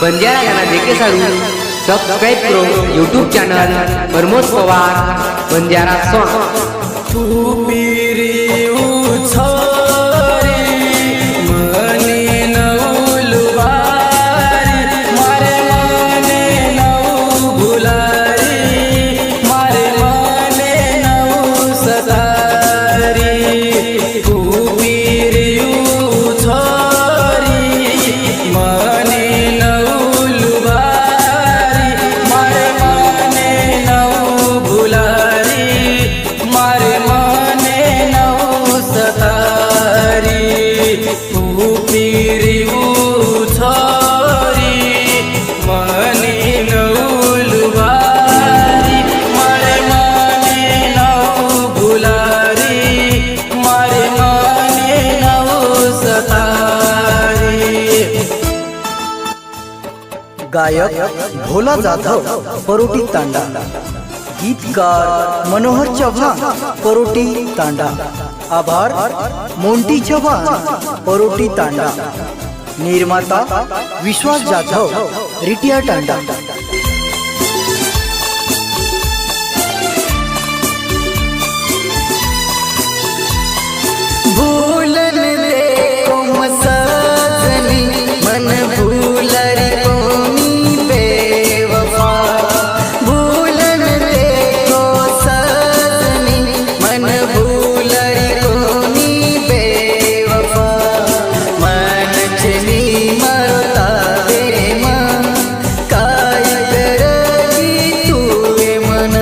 बंजारा गाना देखे सारू सब्सक्राइब करो YouTube channel Pramod Pawar Banjara song. गायक भोला जाधव परोटी तांडा, गीतकार मनोहर चव्हाण परोटी तांडा, आभार मोंटी चव्हाण परोटी तांडा, निर्माता विश्वास जाधव रिटिया तांडा। भूलन दे को मसजनी मन भूलरी कोनी बेवफा, भूलन दे को सजनी मन भूलरी कोनी बेवफा, मन चली मरता तेरे मन काय करेगी तू ये मन,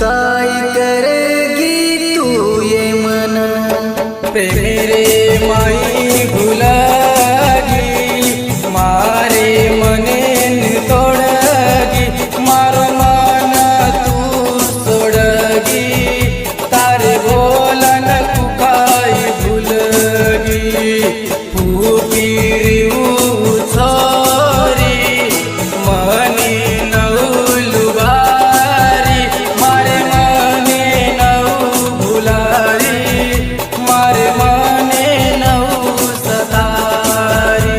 काय करेगी तू ये मन। मेरे माई भुलागी मारे मने तोड़गी, मारो मन तू सोड़गी, तारे बोलन कुकाई भूलगी। फूपीरी छोरी मनी नौलुबारी, मारे मने नौ भुलारी, मारे मने नौ सतारी।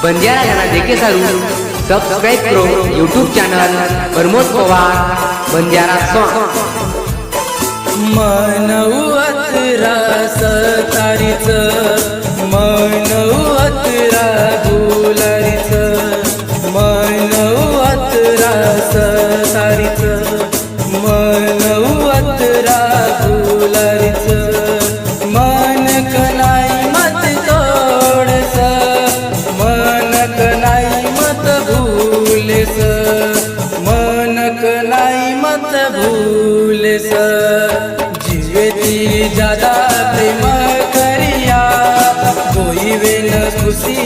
बंजारा गाना देखे सारू सब्सक्राइब करो YouTube channel Pramod Pawar Banjara song. मनवतरा सतारीच मनवतरा भुलारीच, मनवतरा सतारीच मनवतरा भुलारीच, मन कनाई मत तोडस, मन कनाई मत भूलेस, मन कनाई मत भूलेस। जीवेती ज्यादा प्रेम करिया कोई वे न खुशी